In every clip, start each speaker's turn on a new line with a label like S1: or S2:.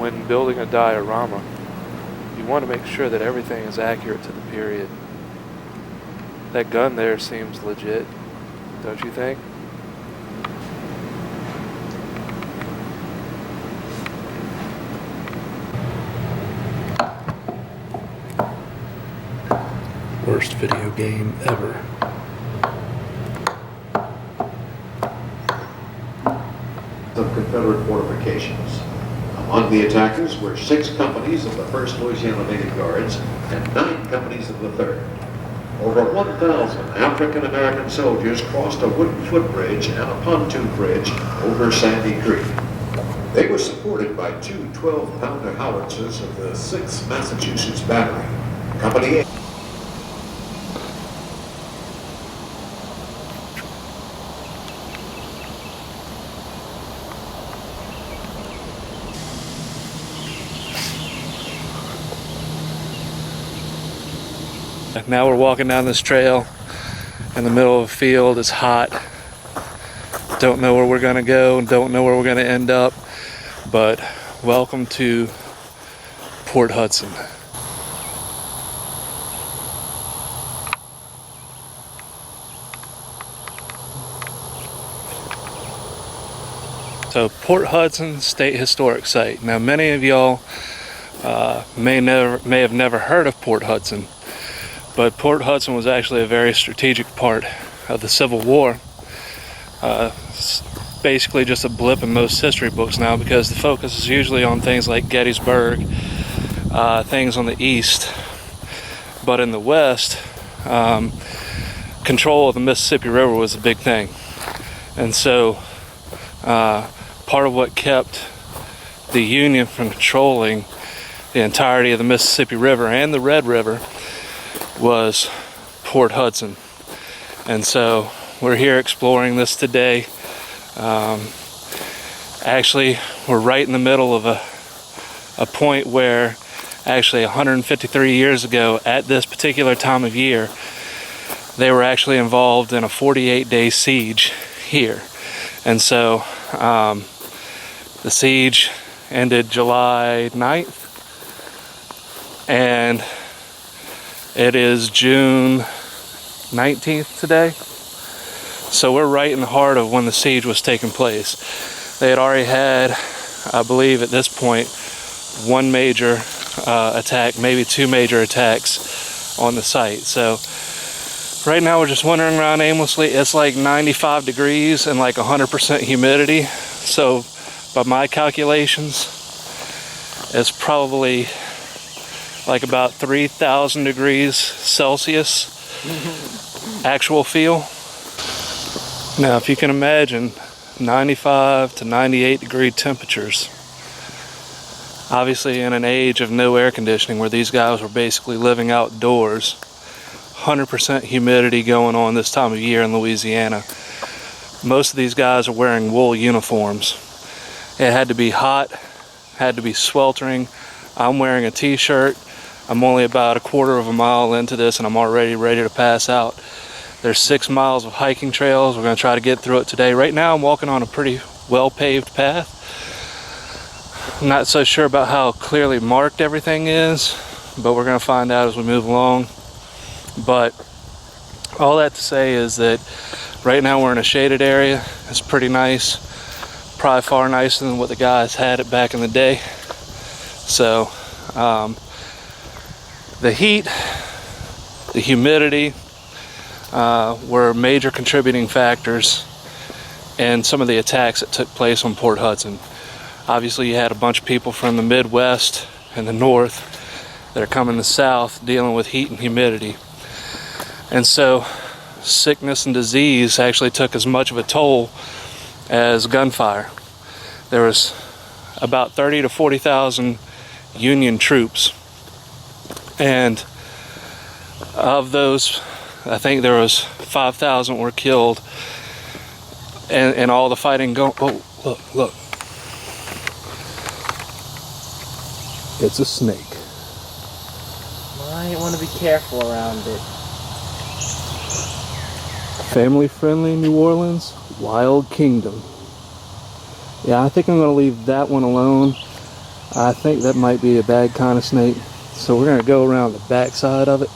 S1: when building a diorama, you want to make sure that everything is accurate to the period. That gun there seems legit, don't you think?
S2: Worst video game ever.
S3: Of Confederate fortifications. Among the attackers were 6 companies of the 1st Louisiana Native Guards and 9 companies of the 3rd. Over 1,000 African American soldiers crossed a wooden footbridge and a pontoon bridge over Sandy Creek. They were supported by 2 12-pounder howitzers of the 6th Massachusetts Battery. Company A.
S1: Now we're walking down this trail in the middle of a field. It's hot. Don't know where we're gonna go and don't know where we're gonna end up, but welcome to Port Hudson. So Port Hudson State Historic Site. Now many of y'all may have never heard of Port Hudson. But Port Hudson was actually a very strategic part of the Civil War. It's basically just a blip in most history books now because the focus is usually on things like Gettysburg, things on the east. But in the west, control of the Mississippi River was a big thing. And so part of what kept the Union from controlling the entirety of the Mississippi River and the Red River was Port Hudson. And so we're here exploring this today. Actually, we're right in the middle of a point where actually 153 years ago at this particular time of year, they were actually involved in a 48-day siege here. And so the siege ended July 9th, and it is June 19th today. So we're right in the heart of when the siege was taking place. They had already had, I believe at this point, 1 major attack, maybe 2 major attacks on the site. So right now we're just wandering around aimlessly. It's like 95 degrees and like 100% humidity. So by my calculations, it's probably like about 3,000 degrees Celsius actual feel. Now if you can imagine 95 to 98 degree temperatures, obviously in an age of no air conditioning where these guys were basically living outdoors, 100% humidity going on this time of year in Louisiana. Most of these guys are wearing wool uniforms. It had to be hot, had to be sweltering. I'm wearing a t-shirt. I'm only about a quarter of a mile into this and I'm already ready to pass out. There's 6 miles of hiking trails. We're going to try to get through it today. Right now I'm walking on a pretty well-paved path. I'm not so sure about how clearly marked everything is, but we're going to find out as we move along. But all that to say is that right now we're in a shaded area. It's pretty nice. Probably far nicer than what the guys had it back in the day. So the heat, the humidity were major contributing factors in some of the attacks that took place on Port Hudson. Obviously you had a bunch of people from the Midwest and the North that are coming to the South dealing with heat and humidity. And so sickness and disease actually took as much of a toll as gunfire. There was about 30 to 40,000 Union troops, and of those I think there was 5,000 were killed, and all the fighting going. Oh, look. It's a snake.
S4: Might want to be careful around it.
S1: Family friendly New Orleans, Wild Kingdom. Yeah, I think I'm going to leave that one alone. I think that might be a bad kind of snake. So we're gonna go around the back side of it.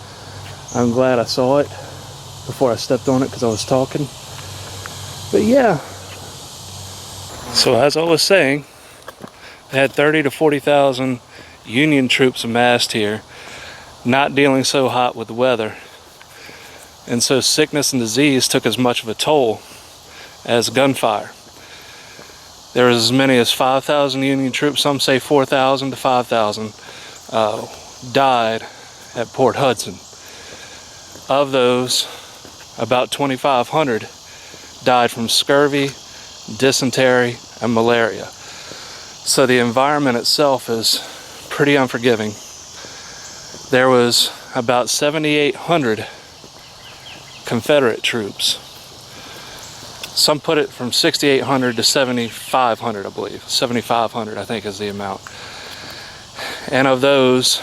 S1: I'm glad I saw it before I stepped on it because I was talking. But yeah. So as I was saying, they had 30 to 40,000 Union troops amassed here, not dealing so hot with the weather. And so sickness and disease took as much of a toll as gunfire. There was as many as 5,000 Union troops, some say 4,000 to 5,000, died at Port Hudson. Of those, about 2,500 died from scurvy, dysentery, and malaria. So the environment itself is pretty unforgiving. There was about 7,800 Confederate troops. Some put it from 6,800 to 7,500, I believe. 7,500, I think, is the amount. And of those,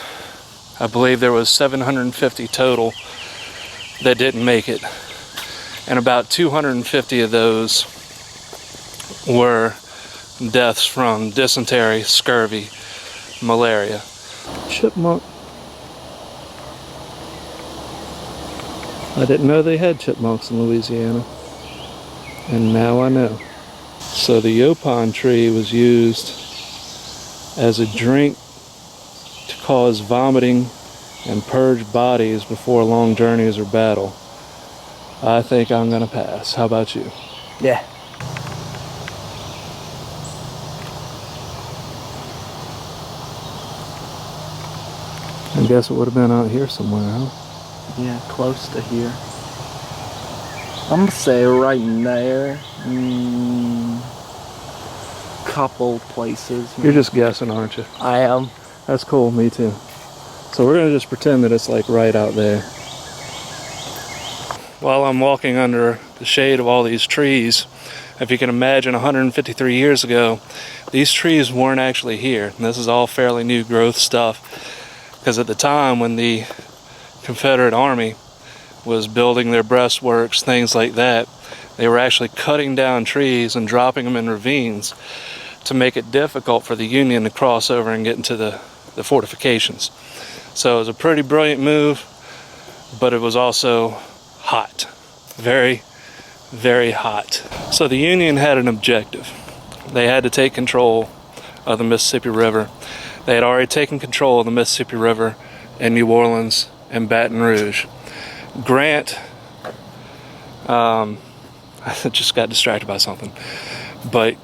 S1: I believe there was 750 total that didn't make it. And about 250 of those were deaths from dysentery, scurvy, malaria. Chipmunk. I didn't know they had chipmunks in Louisiana. And now I know. So the yopon tree was used as a drink to cause vomiting and purge bodies before long journeys or battle. I think I'm gonna pass. How about you?
S4: Yeah.
S1: I guess it would have been out here somewhere, huh?
S4: Yeah, close to here. I'm gonna say right in there. Couple places.
S1: You're just guessing, aren't you?
S4: I am.
S1: That's cool, me too. So we're gonna just pretend that it's like right out there. While I'm walking under the shade of all these trees, if you can imagine 153 years ago, these trees weren't actually here. And this is all fairly new growth stuff. Because at the time when the Confederate Army was building their breastworks, things like that, they were actually cutting down trees and dropping them in ravines to make it difficult for the Union to cross over and get into the fortifications. So it was a pretty brilliant move, but it was also hot. Very, very hot. So the Union had an objective. They had to take control of the Mississippi River. They had already taken control of the Mississippi River in New Orleans and Baton Rouge. Grant, I just got distracted by something, but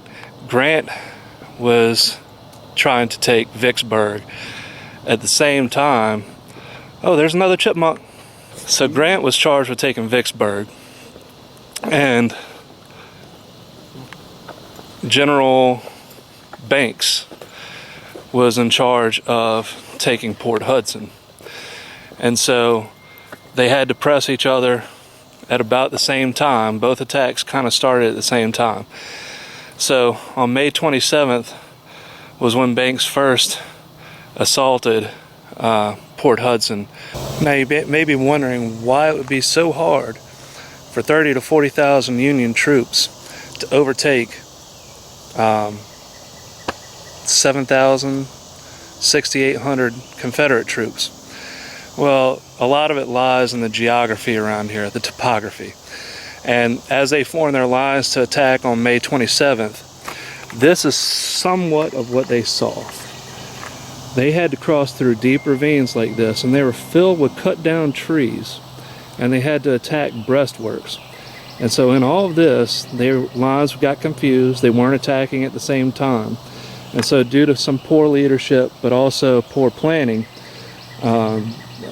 S1: Grant was trying to take Vicksburg at the same time. Oh, there's another chipmunk. So Grant was charged with taking Vicksburg, and General Banks was in charge of taking Port Hudson. And so they had to press each other at about the same time. Both attacks kind of started at the same time. So on May 27th was when Banks first assaulted Port Hudson. Now you may be wondering why it would be so hard for 30 to 40,000 Union troops to overtake 7,000, 6,800 Confederate troops. Well, a lot of it lies in the geography around here, the topography. And as they formed their lines to attack on May 27th, this is somewhat of what they saw. They had to cross through deep ravines like this, and they were filled with cut down trees, and they had to attack breastworks. And so in all of this, their lines got confused. They weren't attacking at the same time. And so due to some poor leadership, but also poor planning,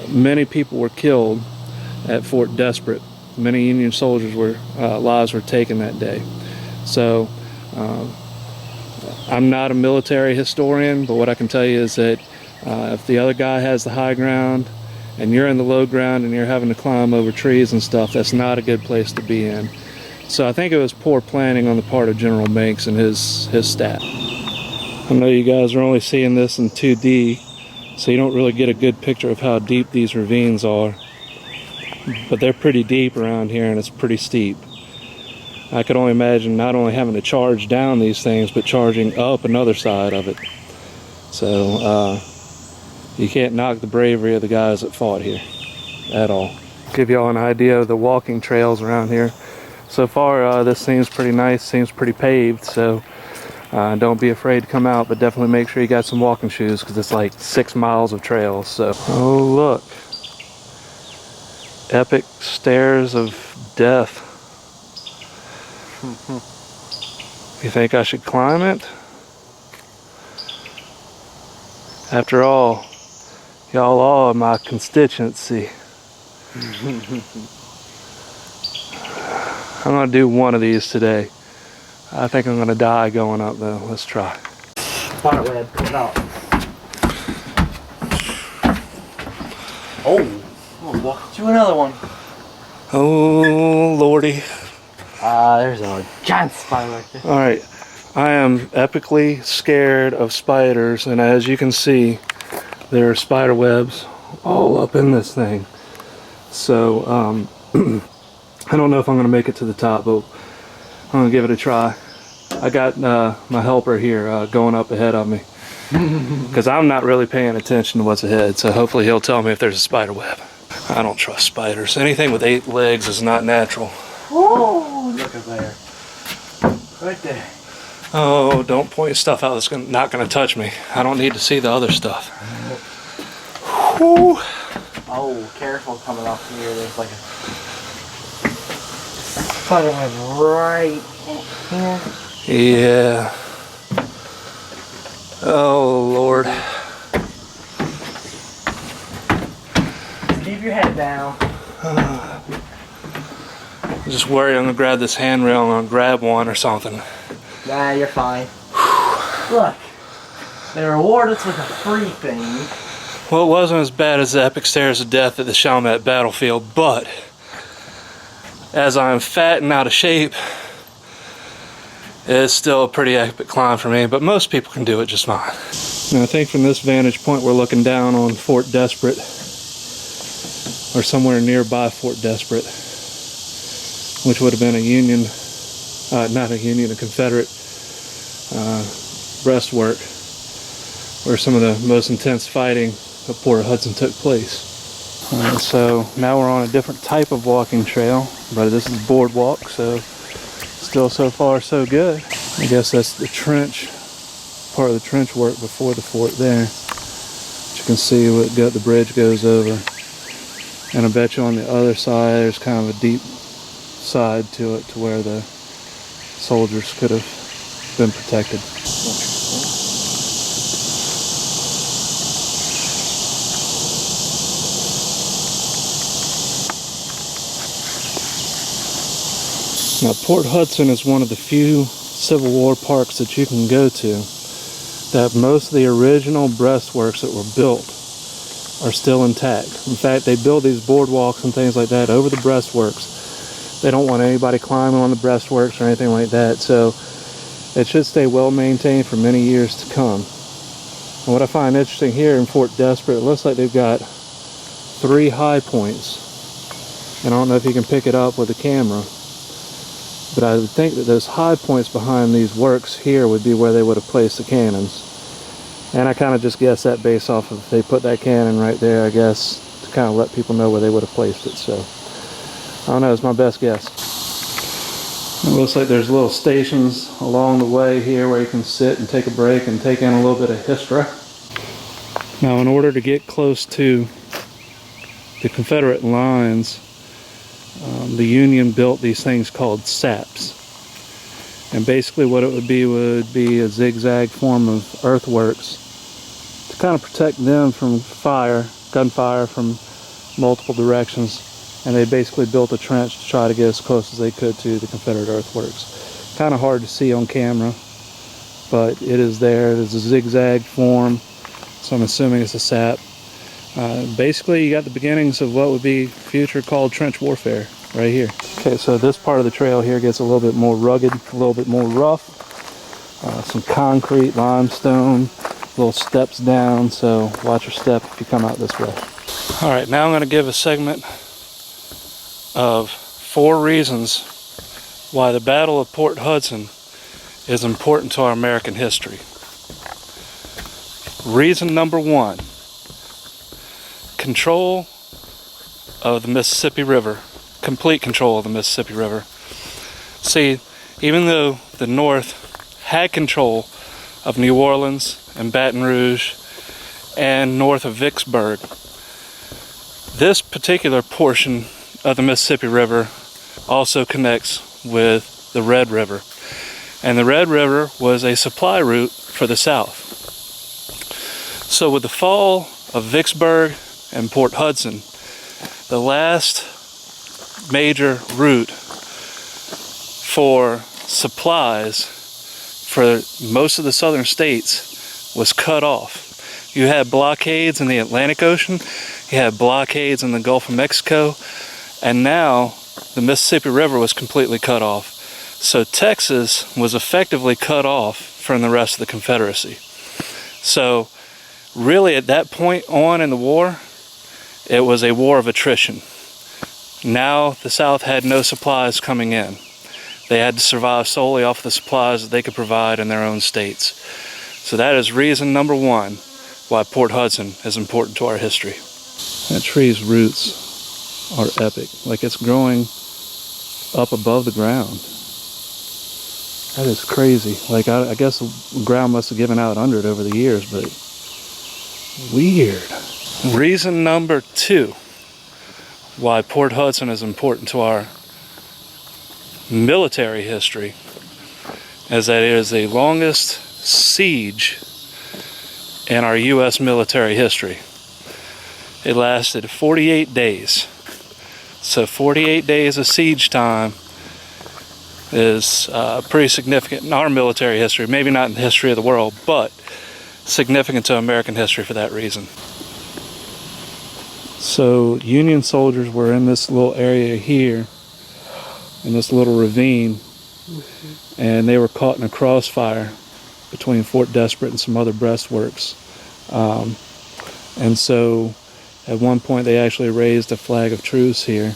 S1: many people were killed at Fort Desperate. Many Union soldiers lives were taken that day. So I'm not a military historian, but what I can tell you is that if the other guy has the high ground and you're in the low ground and you're having to climb over trees and stuff, that's not a good place to be in. So I think it was poor planning on the part of General Banks and his staff. I know you guys are only seeing this in 2D, so you don't really get a good picture of how deep these ravines are. But they're pretty deep around here, and it's pretty steep. I could only imagine not only having to charge down these things, but charging up another side of it. So you can't knock the bravery of the guys that fought here at all. Give y'all an idea of the walking trails around here. So far this seems pretty nice, seems pretty paved, so don't be afraid to come out, but definitely make sure you got some walking shoes because it's like 6 miles of trails. So, oh look, epic stairs of death. You think I should climb it? After all, y'all are my constituency. I'm gonna do one of these today. I think I'm gonna die going up though. Let's try.
S4: Spiderweb, pull it out. Oh, we'll walk through another one.
S1: Oh lordy.
S4: There's a giant spider right there.
S1: Alright, I am epically scared of spiders, and as you can see, there are spider webs all up in this thing. So, I don't know if I'm going to make it to the top, but I'm going to give it a try. I got my helper here going up ahead of me, because I'm not really paying attention to what's ahead, so hopefully he'll tell me if there's a spider web. I don't trust spiders. Anything with 8 legs is not natural.
S4: Oh, look at there. Right there.
S1: Oh, don't point stuff out that's not going to touch me. I don't need to see the other stuff. Whew.
S4: Oh, careful coming off here. There's like a spider web right here.
S1: Yeah. Oh, Lord.
S4: Keep your head down.
S1: I'm just worried I'm going to grab this handrail and I'll grab one or something.
S4: Nah, you're fine. Look, they reward us with a free thing.
S1: Well, it wasn't as bad as the epic stairs of death at the Chalmette battlefield, but as I'm fat and out of shape, it's still a pretty epic climb for me, but most people can do it just fine. Now, I think from this vantage point we're looking down on Fort Desperate, or somewhere nearby Fort Desperate, which would have been a Union, a Confederate breastwork, where some of the most intense fighting at Port Hudson took place. So now we're on a different type of walking trail, but this is boardwalk, so still so far so good. I guess that's the trench, part of the trench work before the fort there. But you can see what the bridge goes over. And I bet you on the other side there's kind of a deep side to it to where the soldiers could have been protected. Now, Port Hudson is one of the few Civil War parks that you can go to that most of the original breastworks that were built are still intact. In fact, they build these boardwalks and things like that over the breastworks. They don't want anybody climbing on the breastworks or anything like that, so it should stay well maintained for many years to come. And what I find interesting here in Fort Desperate, it looks like they've got 3 high points. And I don't know if you can pick it up with a camera, but I would think that those high points behind these works here would be where they would have placed the cannons. And I kind of just guessed that based off of, they put that cannon right there, I guess, to kind of let people know where they would have placed it. So, I don't know, it's my best guess. It looks like there's little stations along the way here where you can sit and take a break and take in a little bit of history. Now, in order to get close to the Confederate lines, the Union built these things called saps. And basically what it would be a zigzag form of earthworks to kind of protect them from gunfire from multiple directions. And they basically built a trench to try to get as close as they could to the Confederate earthworks. Kind of hard to see on camera, but it is there. It is a zigzag form, so I'm assuming it's a sap. Basically, you got the beginnings of what would be future called trench warfare right here. Okay, so this part of the trail here gets a little bit more rugged, a little bit more rough. Some concrete, limestone, little steps down, so watch your step if you come out this way. All right, now I'm going to give a segment of 4 reasons why the Battle of Port Hudson is important to our American history. Reason number one, control of the Mississippi River, complete control of the Mississippi River. See, even though the North had control of New Orleans and Baton Rouge and north of Vicksburg, this particular portion of the Mississippi River also connects with the Red River. And the Red River was a supply route for the South. So with the fall of Vicksburg and Port Hudson, the last major route for supplies for most of the southern states was cut off. You had blockades in the Atlantic Ocean, you had blockades in the Gulf of Mexico, and now the Mississippi River was completely cut off. So Texas was effectively cut off from the rest of the Confederacy. So really at that point on in the war, it was a war of attrition. Now the South had no supplies coming in. They had to survive solely off the supplies that they could provide in their own states. So that is reason number one why Port Hudson is important to our history. That tree's roots are epic. Like, it's growing up above the ground. That is crazy. Like, I guess the ground must have given out under it over the years, but weird. Reason number two why Port Hudson is important to our military history is that it is the longest siege in our U.S. military history. It lasted 48 days. So 48 days of siege time is pretty significant in our military history. Maybe not in the history of the world, but significant to American history for that reason. So Union soldiers were in this little area here, in this little ravine, and they were caught in a crossfire between Fort Desperate and some other breastworks. And so at one point they actually raised a flag of truce here,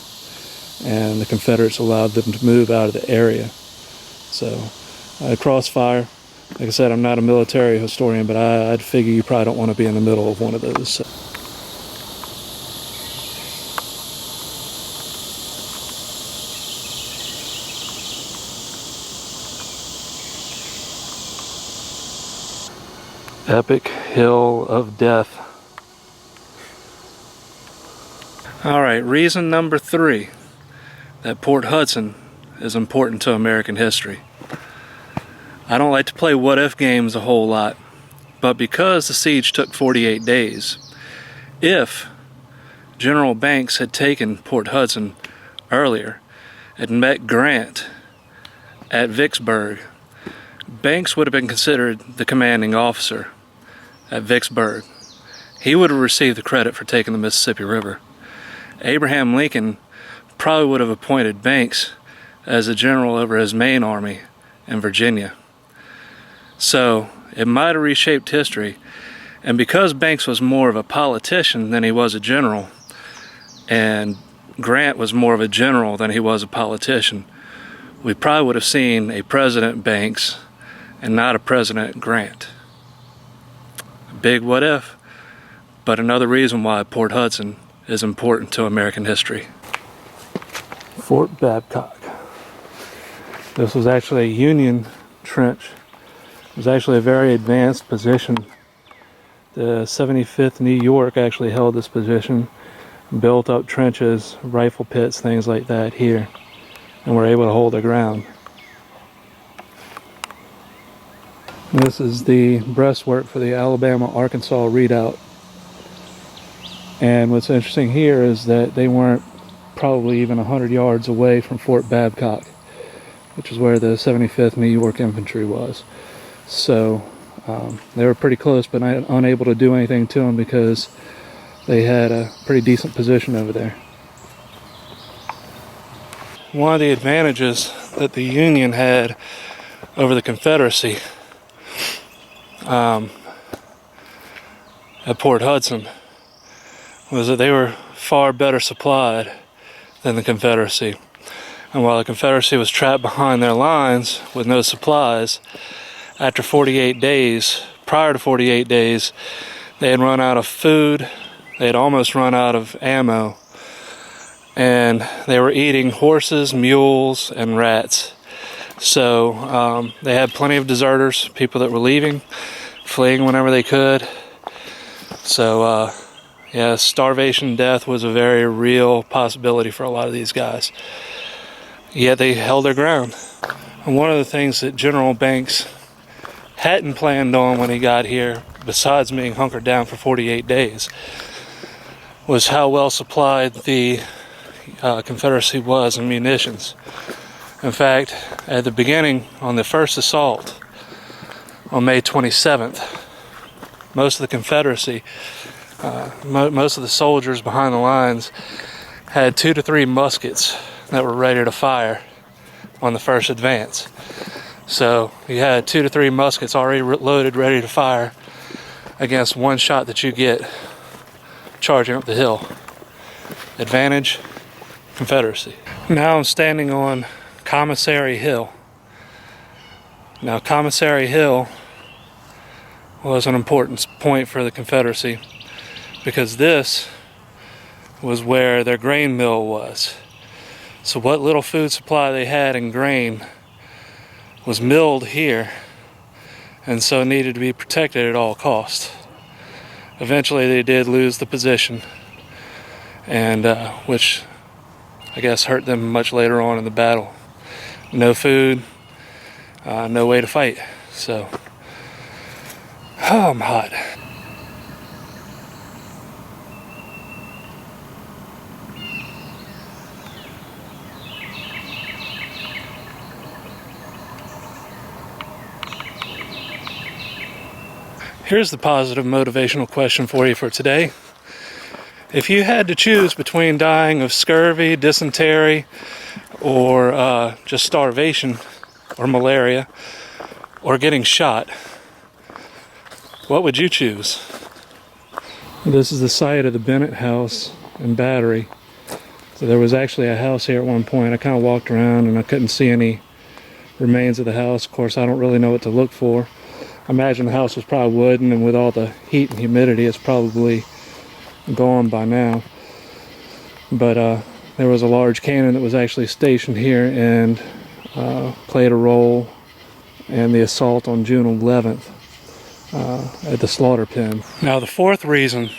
S1: and the Confederates allowed them to move out of the area. So crossfire, like I said, I'm not a military historian, but I'd figure you probably don't want to be in the middle of one of those. So. Epic Hill of Death. Alright, reason number three that Port Hudson is important to American history. I don't like to play what-if games a whole lot, but because the siege took 48 days, if General Banks had taken Port Hudson earlier and met Grant at Vicksburg, Banks would have been considered the commanding officer at Vicksburg. He would have received the credit for taking the Mississippi River. Abraham Lincoln probably would have appointed Banks as a general over his main army in Virginia. So it might have reshaped history, and because Banks was more of a politician than he was a general, and Grant was more of a general than he was a politician, we probably would have seen a President Banks and not a President Grant. A big what if, but another reason why Port Hudson is important to American history. Fort Babcock. This was actually a Union trench. It was actually a very advanced position. The 75th New York actually held this position, built up trenches, rifle pits, things like that here, and were able to hold their ground. This is the breastwork for the Alabama-Arkansas redoubt. And what's interesting here is that they weren't probably even 100 yards away from Fort Babcock, which is where the 75th New York Infantry was. So they were pretty close, but unable to do anything to them because they had a pretty decent position over there. One of the advantages that the Union had over the Confederacy at Port Hudson was that they were far better supplied than the Confederacy. And while the Confederacy was trapped behind their lines with no supplies, after 48 days, prior to 48 days, they had run out of food, they had almost run out of ammo, and they were eating horses, mules, and rats. So they had plenty of deserters, people that were leaving, fleeing whenever they could. So yeah, starvation, death was a very real possibility for a lot of these guys. Yet they held their ground. And one of the things that General Banks hadn't planned on when he got here, besides being hunkered down for 48 days, was how well supplied the Confederacy was in munitions. In fact, at the beginning, on the first assault, on May 27th, most of the Confederacy, most of the soldiers behind the lines had 2 to 3 muskets that were ready to fire on the first advance. So you had 2 to 3 muskets already loaded, ready to fire against one shot that you get charging up the hill. Advantage, Confederacy. Now I'm standing on Commissary Hill. Now Commissary Hill was an important point for the Confederacy because this was where their grain mill was. So what little food supply they had in grain was milled here, and so needed to be protected at all costs. Eventually they did lose the position, and which I guess hurt them much later on in the battle. No food, no way to fight. So, oh, I'm hot. Here's the positive motivational question for you for today. If you had to choose between dying of scurvy, dysentery, or just starvation, or malaria, or getting shot, what would you choose? This is the site of the Bennett house and battery. So there was actually a house here at one point. I kind of walked around and I couldn't see any remains of the house. Of course, I don't really know what to look for. I imagine the house was probably wooden, and with all the heat and humidity, it's probably gone by now. But there was a large cannon that was actually stationed here and played a role in the assault on June 11th at the slaughter pen. Now the fourth reason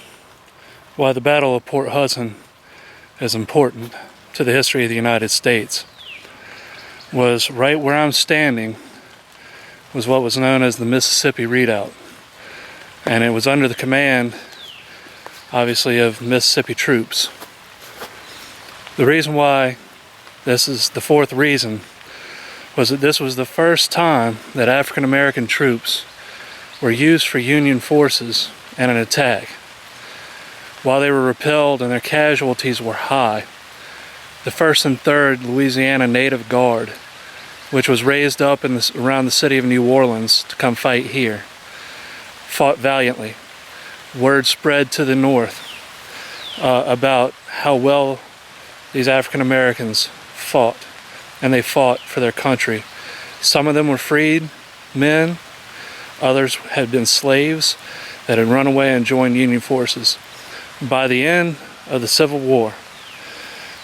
S1: why the Battle of Port Hudson is important to the history of the United States was right where I'm standing was what was known as the Mississippi Redoubt. And it was under the command, obviously, of Mississippi troops. The reason why this is the fourth reason was that this was the first time that African American troops were used for Union forces in an attack. While they were repelled and their casualties were high, the 1st and 3rd Louisiana Native Guard, which was raised up around the city of New Orleans to come fight here, fought valiantly. Word spread to the north about how well these African Americans fought, and they fought for their country. Some of them were freed men, others had been slaves that had run away and joined Union forces. By the end of the Civil War,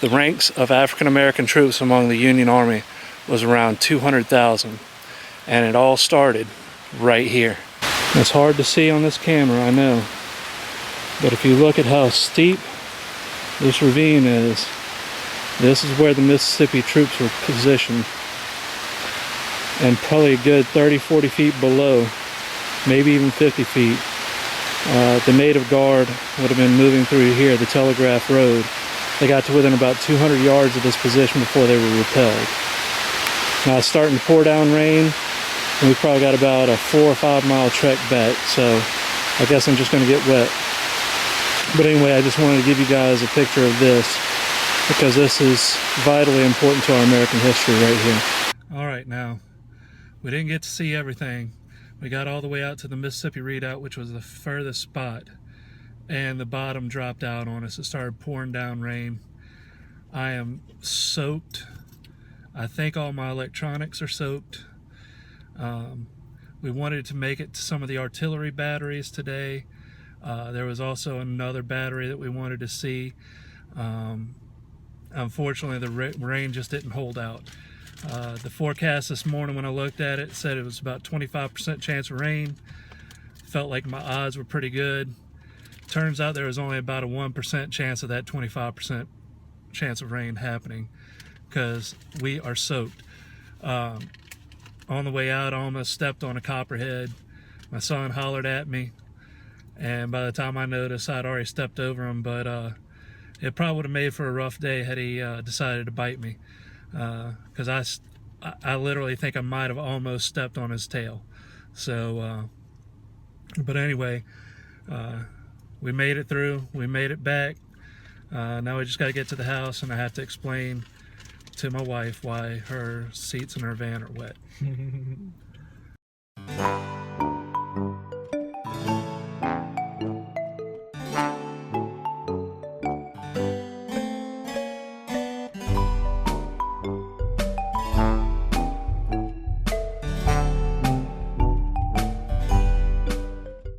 S1: the ranks of African American troops among the Union Army was around 200,000, and it all started right here. It's hard to see on this camera, I know, but if you look at how steep this ravine is, this is where the Mississippi troops were positioned, and probably a good 30-40 feet below, maybe even 50 feet, the Native Guard would have been moving through here, the Telegraph Road. They got to within about 200 yards of this position before they were repelled. Now it's starting to pour down rain, and we've probably got about a 4 or 5 mile trek back, so I guess I'm just going to get wet. But anyway, I just wanted to give you guys a picture of this, because this is vitally important to our American history right here. All right, now, we didn't get to see everything. We got all the way out to the Mississippi Redoubt, which was the furthest spot, and the bottom dropped out on us. It started pouring down rain. I am soaked. I think all my electronics are soaked. We wanted to make it to some of the artillery batteries today. There was also another battery that we wanted to see. Unfortunately, the rain just didn't hold out. The forecast this morning when I looked at it said it was about 25% chance of rain. Felt like my odds were pretty good. Turns out there was only about a 1% chance of that 25% chance of rain happening, because we are soaked. On the way out, I almost stepped on a copperhead. My son hollered at me, and by the time I noticed, I'd already stepped over him, but it probably would have made for a rough day had he decided to bite me, because I literally think I might have almost stepped on his tail. So, but anyway, we made it through. We made it back. Now we just got to get to the house, and I have to explain to my wife why her seats in her van are wet.